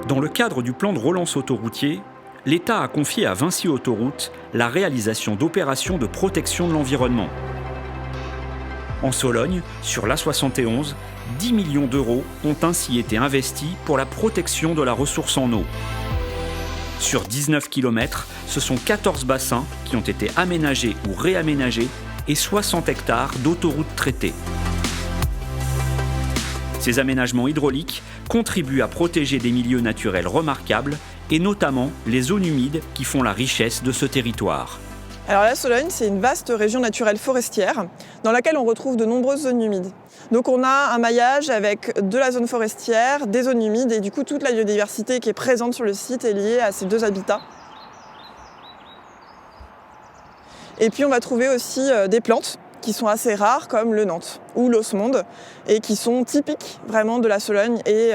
Dans le cadre du plan de relance autoroutier, l'État a confié à Vinci Autoroutes la réalisation d'opérations de protection de l'environnement. En Sologne, sur l'A71, 10 millions d'euros ont ainsi été investis pour la protection de la ressource en eau. Sur 19 km, ce sont 14 bassins qui ont été aménagés ou réaménagés et 60 hectares d'autoroutes traitées. Ces aménagements hydrauliques contribuent à protéger des milieux naturels remarquables et notamment les zones humides qui font la richesse de ce territoire. Alors la Sologne, c'est une vaste région naturelle forestière dans laquelle on retrouve de nombreuses zones humides. Donc on a un maillage avec de la zone forestière, des zones humides et du coup toute la biodiversité qui est présente sur le site est liée à ces deux habitats. Et puis on va trouver aussi des plantes qui sont assez rares comme le Nantes ou l'osmonde et qui sont typiques vraiment de la Sologne et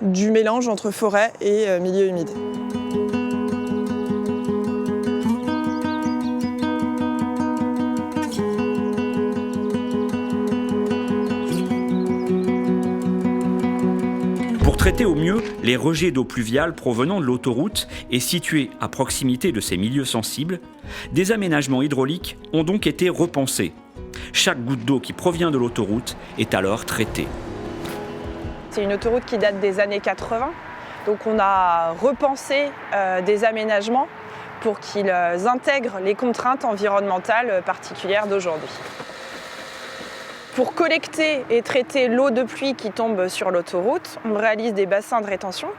du mélange entre forêt et milieu humide. Pour traiter au mieux les rejets d'eau pluviale provenant de l'autoroute et situés à proximité de ces milieux sensibles, des aménagements hydrauliques ont donc été repensés. Chaque goutte d'eau qui provient de l'autoroute est alors traitée. C'est une autoroute qui date des années 80, donc on a repensé des aménagements pour qu'ils intègrent les contraintes environnementales particulières d'aujourd'hui. Pour collecter et traiter l'eau de pluie qui tombe sur l'autoroute, on réalise des bassins de rétention.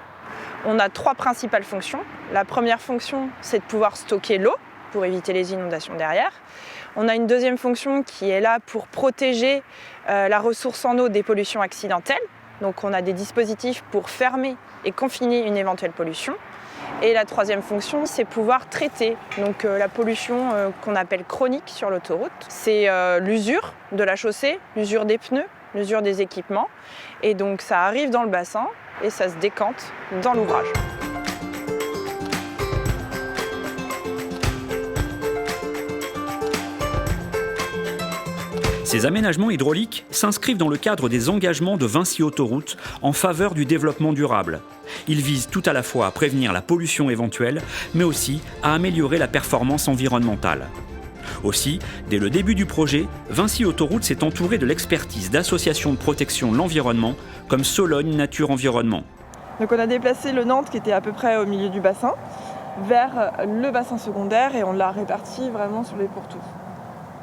On a 3 principales fonctions. La première fonction, c'est de pouvoir stocker l'eau pour éviter les inondations derrière. On a une deuxième fonction qui est là pour protéger la ressource en eau des pollutions accidentelles. Donc on a des dispositifs pour fermer et confiner une éventuelle pollution. Et la troisième fonction, c'est pouvoir traiter donc, la pollution qu'on appelle chronique sur l'autoroute. C'est l'usure de la chaussée, l'usure des pneus, l'usure des équipements. Et donc ça arrive dans le bassin et ça se décante dans l'ouvrage. Ces aménagements hydrauliques s'inscrivent dans le cadre des engagements de Vinci Autoroutes en faveur du développement durable. Ils visent tout à la fois à prévenir la pollution éventuelle, mais aussi à améliorer la performance environnementale. Aussi, dès le début du projet, Vinci Autoroutes s'est entouré de l'expertise d'associations de protection de l'environnement comme Sologne Nature Environnement. Donc on a déplacé le Nantes qui était à peu près au milieu du bassin vers le bassin secondaire et on l'a réparti vraiment sur les pourtours.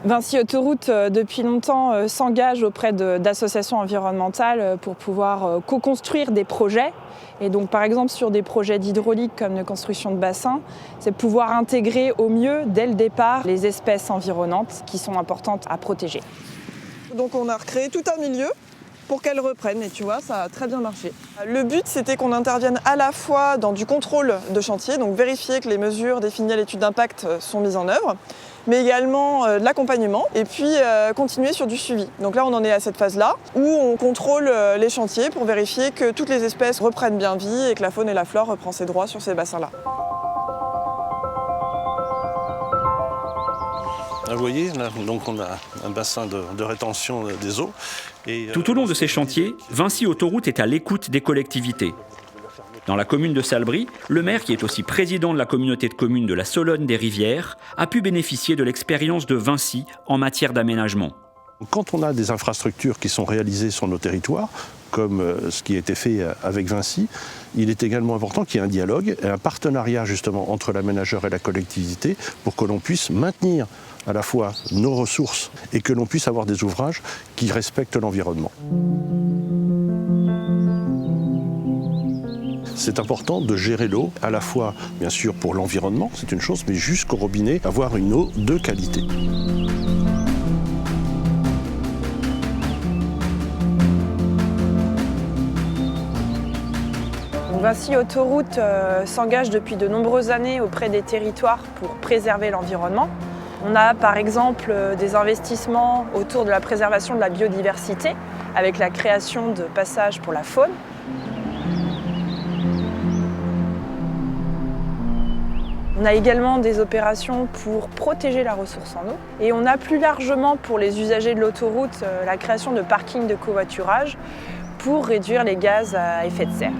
Vinci Autoroutes, depuis longtemps, s'engage auprès d'associations environnementales pour pouvoir co-construire des projets. Et donc, par exemple, sur des projets d'hydraulique comme de construction de bassins, c'est pouvoir intégrer au mieux, dès le départ, les espèces environnantes qui sont importantes à protéger. Donc on a recréé tout un milieu pour qu'elles reprennent et tu vois, ça a très bien marché. Le but, c'était qu'on intervienne à la fois dans du contrôle de chantier, donc vérifier que les mesures définies à l'étude d'impact sont mises en œuvre, mais également de l'accompagnement et puis continuer sur du suivi. Donc là, on en est à cette phase-là où on contrôle les chantiers pour vérifier que toutes les espèces reprennent bien vie et que la faune et la flore reprennent ses droits sur ces bassins-là. Vous voyez, là, donc on a un bassin de rétention des eaux. Tout au long de ces chantiers, Vinci Autoroutes est à l'écoute des collectivités. Dans la commune de Salbris, le maire, qui est aussi président de la communauté de communes de la Sologne des Rivières, a pu bénéficier de l'expérience de Vinci en matière d'aménagement. Quand on a des infrastructures qui sont réalisées sur nos territoires, comme ce qui a été fait avec Vinci, il est également important qu'il y ait un dialogue et un partenariat justement entre l'aménageur et la collectivité pour que l'on puisse maintenir à la fois nos ressources et que l'on puisse avoir des ouvrages qui respectent l'environnement. C'est important de gérer l'eau, à la fois bien sûr pour l'environnement, c'est une chose, mais jusqu'au robinet, avoir une eau de qualité. Vinci Autoroutes s'engage depuis de nombreuses années auprès des territoires pour préserver l'environnement. On a par exemple des investissements autour de la préservation de la biodiversité avec la création de passages pour la faune. On a également des opérations pour protéger la ressource en eau. Et on a plus largement pour les usagers de l'autoroute la création de parkings de covoiturage pour réduire les gaz à effet de serre.